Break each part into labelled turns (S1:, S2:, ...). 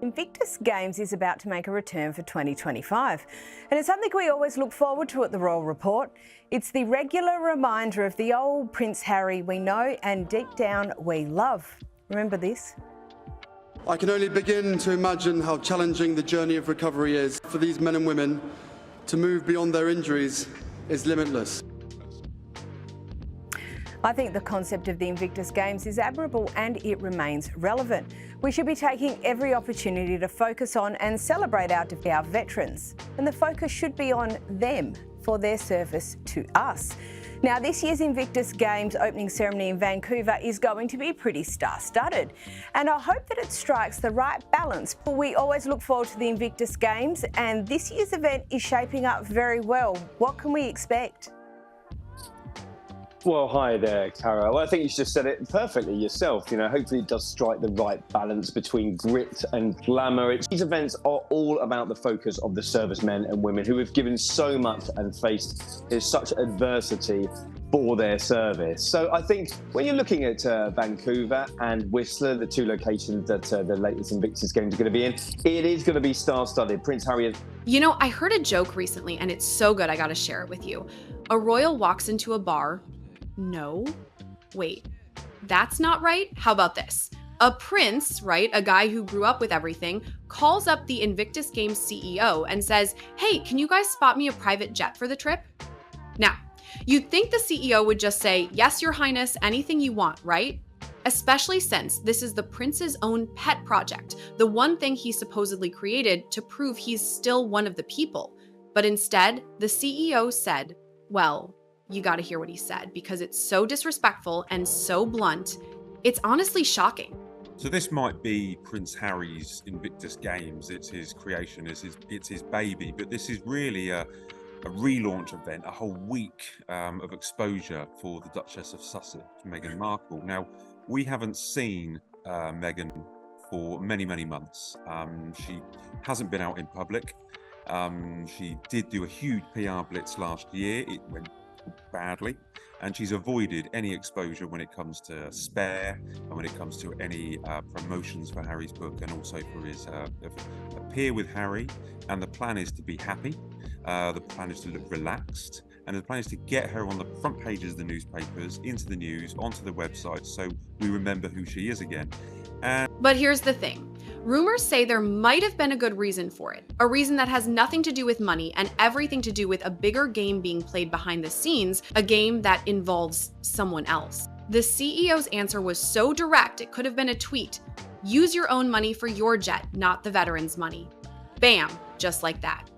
S1: Invictus Games is about to make a return for 2025, and it's something we always look forward to at the Royal Report. It's the regular reminder of the old Prince Harry we know and deep down we love. Remember this?
S2: I can only begin to imagine how challenging the journey of recovery is. For these men and women to move beyond their injuries is limitless.
S1: I think the concept of the Invictus Games is admirable and it remains relevant. We should be taking every opportunity to focus on and celebrate our veterans. And the focus should be on them for their service to us. Now, this year's Invictus Games opening ceremony in Vancouver is going to be pretty star-studded. And I hope that it strikes the right balance. We always look forward to the Invictus Games, and this year's event is shaping up very well. What can we expect?
S3: Well, hi there, Cara. Well, I think you just said it perfectly yourself. Hopefully it does strike the right balance between grit and glamour. These events are all about the focus of the servicemen and women who have given so much and faced such adversity for their service. So I think when you're looking at Vancouver and Whistler, the two locations that the latest Invictus Games are going to be in, it is going to be star-studded. Prince Harry.
S4: I heard a joke recently, and it's so good I got to share it with you. A royal walks into a bar. No, wait, that's not right. How about this? A prince, right, a guy who grew up with everything, calls up the Invictus Games CEO and says, hey, can you guys spot me a private jet for the trip? Now, you'd think the CEO would just say, yes, your highness, anything you want, right? Especially since this is the prince's own pet project, the one thing he supposedly created to prove he's still one of the people. But instead, the CEO said, well, you got to hear what he said because it's so disrespectful and so blunt. It's honestly shocking.
S5: So this might be Prince Harry's Invictus Games. It's his creation, it's his baby, but this is really a relaunch event, a whole week of exposure for the Duchess of Sussex, Meghan Markle. Now, we haven't seen Meghan for many, many months. She hasn't been out in public. She did do a huge PR blitz last year. It went badly, and she's avoided any exposure when it comes to Spare and when it comes to any promotions for Harry's book and also for his appear with Harry. And the plan is to be happy, the plan is to look relaxed, and the plan is to get her on the front pages of the newspapers, into the news, onto the website, so we remember who she is again.
S4: But here's the thing. Rumors say there might have been a good reason for it, a reason that has nothing to do with money and everything to do with a bigger game being played behind the scenes, a game that involves someone else. The CEO's answer was so direct it could have been a tweet. Use your own money for your jet, not the veterans' money. Bam, just like that.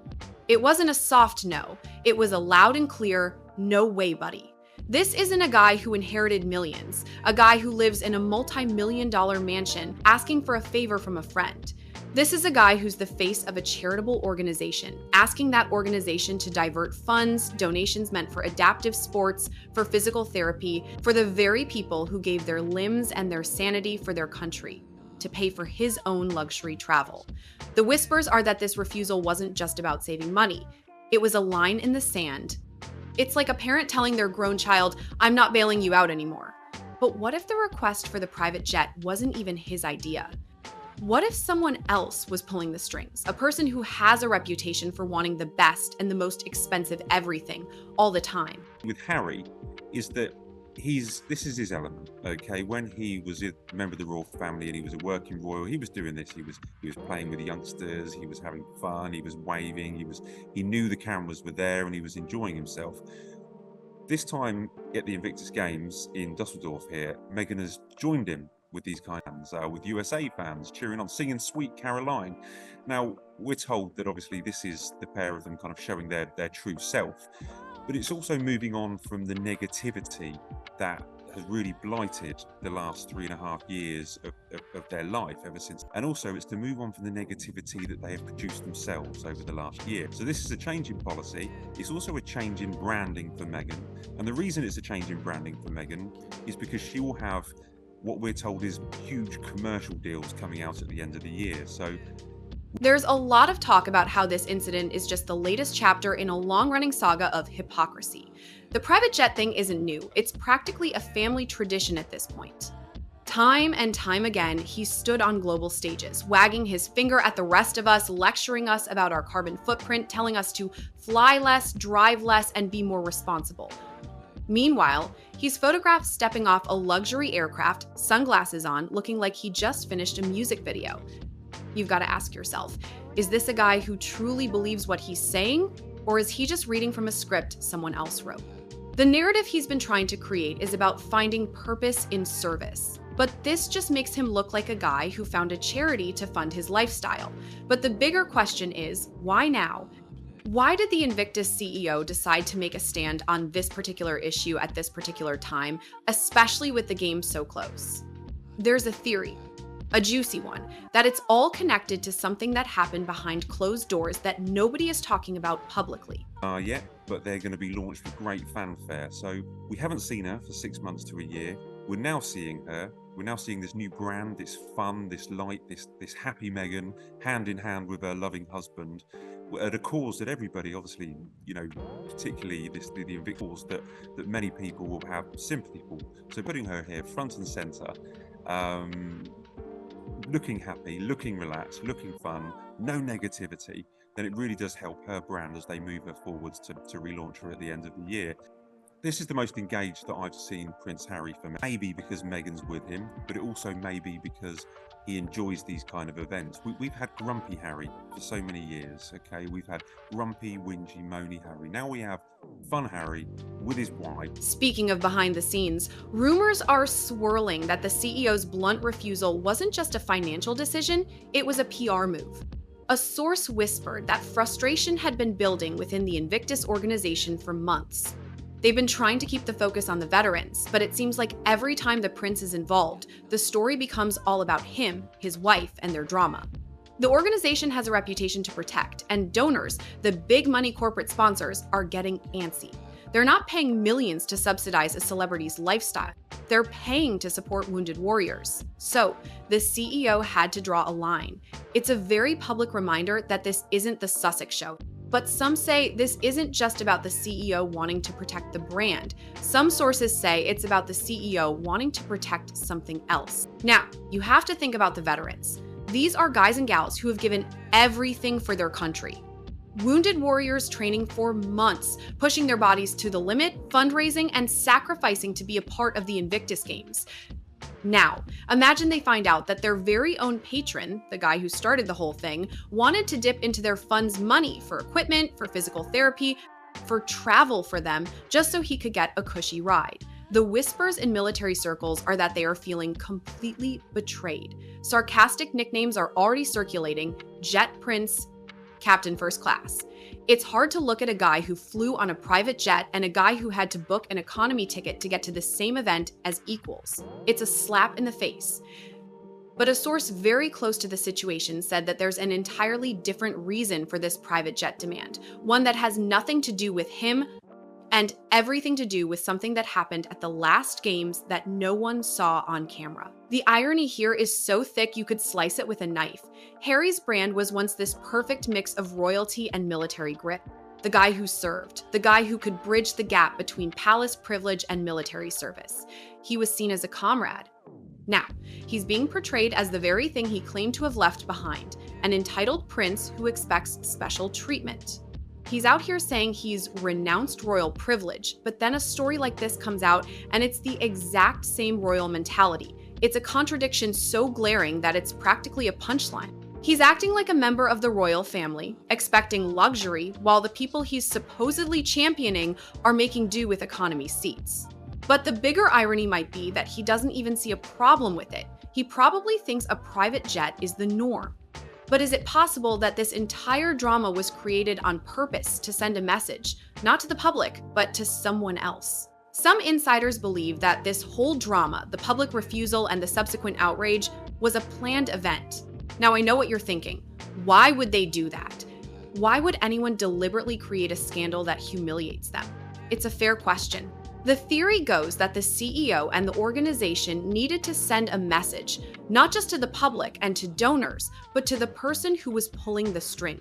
S4: It wasn't a soft no, it was a loud and clear, no way, buddy. This isn't a guy who inherited millions, a guy who lives in a multi-million-dollar mansion asking for a favor from a friend. This is a guy who's the face of a charitable organization, asking that organization to divert funds, donations meant for adaptive sports, for physical therapy, for the very people who gave their limbs and their sanity for their country, to pay for his own luxury travel. The whispers are that this refusal wasn't just about saving money. It was a line in the sand. It's like a parent telling their grown child, I'm not bailing you out anymore. But what if the request for the private jet wasn't even his idea? What if someone else was pulling the strings? A person who has a reputation for wanting the best and the most expensive everything all the time.
S5: With Harry is that this is his element, okay? When he was a member of the royal family and he was a working royal, he was doing this. He was playing with the youngsters, he was having fun, he was waving, he knew the cameras were there and he was enjoying himself. This time at the Invictus Games in Dusseldorf here, Meghan has joined him with these kind of fans, with USA fans cheering on, singing Sweet Caroline. Now, we're told that obviously this is the pair of them kind of showing their true self, but it's also moving on from the negativity that has really blighted the last 3.5 years of their life ever since. And also it's to move on from the negativity that they have produced themselves over the last year. So this is a change in policy. It's also a change in branding for Meghan. And the reason it's a change in branding for Meghan is because she will have what we're told is huge commercial deals coming out at the end of the year. So
S4: there's a lot of talk about how this incident is just the latest chapter in a long-running saga of hypocrisy. The private jet thing isn't new. It's practically a family tradition at this point. Time and time again, he stood on global stages, wagging his finger at the rest of us, lecturing us about our carbon footprint, telling us to fly less, drive less, and be more responsible. Meanwhile, he's photographed stepping off a luxury aircraft, sunglasses on, looking like he just finished a music video. You've got to ask yourself, is this a guy who truly believes what he's saying, or is he just reading from a script someone else wrote? The narrative he's been trying to create is about finding purpose in service. But this just makes him look like a guy who found a charity to fund his lifestyle. But the bigger question is, why now? Why did the Invictus CEO decide to make a stand on this particular issue at this particular time, especially with the game so close? There's a theory, a juicy one, that it's all connected to something that happened behind closed doors that nobody is talking about publicly.
S5: Yeah, but they're going to be launched with great fanfare. So we haven't seen her for 6 months to a year. We're now seeing her. We're now seeing this new brand, this fun, this light, this happy Meghan, hand in hand with her loving husband, at a cause that everybody, obviously, particularly the Invictus, that many people will have sympathy for. So putting her here front and centre, looking happy, looking relaxed, looking fun, no negativity, then it really does help her brand as they move her forwards to relaunch her at the end of the year. This is the most engaged that I've seen Prince Harry for me. Maybe because Meghan's with him, but it also may be because he enjoys these kind of events. We've had grumpy Harry for so many years, okay? We've had grumpy, whingy, moany Harry. Now we have fun Harry with his wife.
S4: Speaking of behind the scenes, rumors are swirling that the CEO's blunt refusal wasn't just a financial decision, it was a PR move. A source whispered that frustration had been building within the Invictus organization for months. They've been trying to keep the focus on the veterans, but it seems like every time the prince is involved, the story becomes all about him, his wife, and their drama. The organization has a reputation to protect, and donors, the big money corporate sponsors, are getting antsy. They're not paying millions to subsidize a celebrity's lifestyle. They're paying to support wounded warriors. So, the CEO had to draw a line. It's a very public reminder that this isn't the Sussex show. But some say this isn't just about the CEO wanting to protect the brand. Some sources say it's about the CEO wanting to protect something else. Now, you have to think about the veterans. These are guys and gals who have given everything for their country. Wounded warriors training for months, pushing their bodies to the limit, fundraising, and sacrificing to be a part of the Invictus Games. Now, imagine they find out that their very own patron, the guy who started the whole thing, wanted to dip into their fund's money for equipment, for physical therapy, for travel for them, just so he could get a cushy ride. The whispers in military circles are that they are feeling completely betrayed. Sarcastic nicknames are already circulating: Jet Prince, Captain First Class. It's hard to look at a guy who flew on a private jet and a guy who had to book an economy ticket to get to the same event as equals. It's a slap in the face. But a source very close to the situation said that there's an entirely different reason for this private jet demand, one that has nothing to do with him and everything to do with something that happened at the last games that no one saw on camera. The irony here is so thick you could slice it with a knife. Harry's brand was once this perfect mix of royalty and military grit. The guy who served, the guy who could bridge the gap between palace privilege and military service. He was seen as a comrade. Now, he's being portrayed as the very thing he claimed to have left behind, an entitled prince who expects special treatment. He's out here saying he's renounced royal privilege, but then a story like this comes out and it's the exact same royal mentality. It's a contradiction so glaring that it's practically a punchline. He's acting like a member of the royal family, expecting luxury, while the people he's supposedly championing are making do with economy seats. But the bigger irony might be that he doesn't even see a problem with it. He probably thinks a private jet is the norm. But is it possible that this entire drama was created on purpose to send a message, not to the public, but to someone else? Some insiders believe that this whole drama, the public refusal and the subsequent outrage, was a planned event. Now I know what you're thinking. Why would they do that? Why would anyone deliberately create a scandal that humiliates them? It's a fair question. The theory goes that the CEO and the organization needed to send a message, not just to the public and to donors, but to the person who was pulling the string.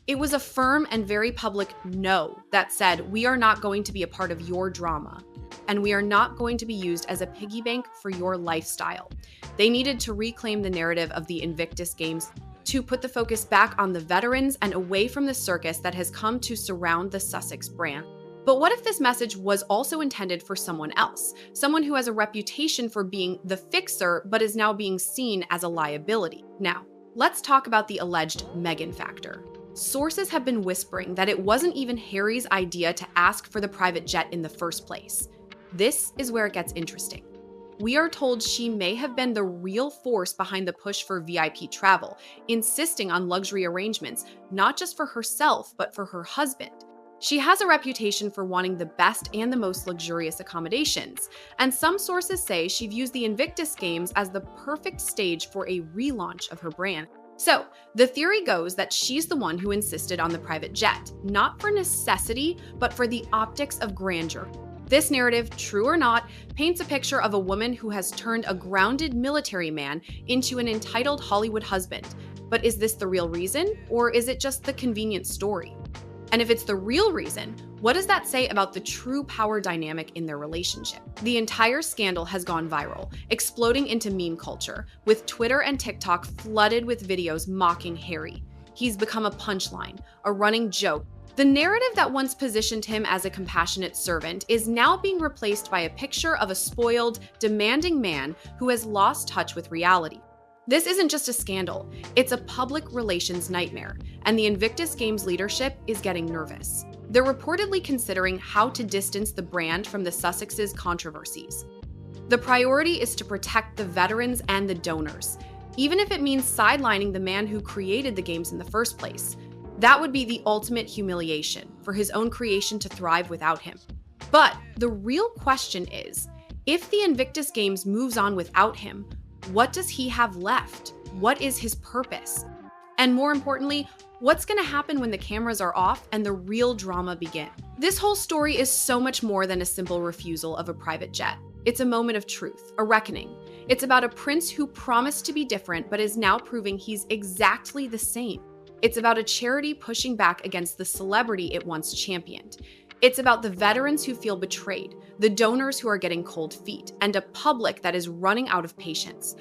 S4: It was a firm and very public no that said, "We are not going to be a part of your drama." and we are not going to be used as a piggy bank for your lifestyle. They needed to reclaim the narrative of the Invictus Games to put the focus back on the veterans and away from the circus that has come to surround the Sussex brand. But what if this message was also intended for someone else? Someone who has a reputation for being the fixer, but is now being seen as a liability. Now, let's talk about the alleged Meghan factor. Sources have been whispering that it wasn't even Harry's idea to ask for the private jet in the first place. This is where it gets interesting. We are told she may have been the real force behind the push for VIP travel, insisting on luxury arrangements, not just for herself, but for her husband. She has a reputation for wanting the best and the most luxurious accommodations, and some sources say she views the Invictus Games as the perfect stage for a relaunch of her brand. So, the theory goes that she's the one who insisted on the private jet, not for necessity, but for the optics of grandeur. This narrative, true or not, paints a picture of a woman who has turned a grounded military man into an entitled Hollywood husband. But is this the real reason, or is it just the convenient story? And if it's the real reason, what does that say about the true power dynamic in their relationship? The entire scandal has gone viral, exploding into meme culture, with Twitter and TikTok flooded with videos mocking Harry. He's become a punchline, a running joke. The narrative that once positioned him as a compassionate servant is now being replaced by a picture of a spoiled, demanding man who has lost touch with reality. This isn't just a scandal, it's a public relations nightmare, and the Invictus Games leadership is getting nervous. They're reportedly considering how to distance the brand from the Sussex's controversies. The priority is to protect the veterans and the donors, even if it means sidelining the man who created the games in the first place. That would be the ultimate humiliation, for his own creation to thrive without him. But the real question is, if the Invictus Games moves on without him, what does he have left? What is his purpose? And more importantly, what's going to happen when the cameras are off and the real drama begins? This whole story is so much more than a simple refusal of a private jet. It's a moment of truth, a reckoning. It's about a prince who promised to be different but is now proving he's exactly the same. It's about a charity pushing back against the celebrity it once championed. It's about the veterans who feel betrayed, the donors who are getting cold feet, and a public that is running out of patience.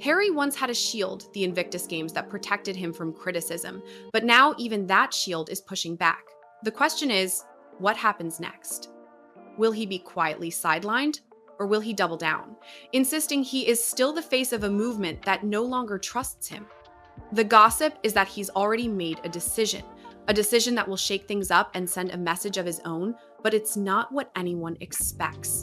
S4: Harry once had a shield, the Invictus Games, that protected him from criticism, but now even that shield is pushing back. The question is, what happens next? Will he be quietly sidelined, or will he double down, insisting he is still the face of a movement that no longer trusts him? The gossip is that he's already made a decision that will shake things up and send a message of his own, but it's not what anyone expects.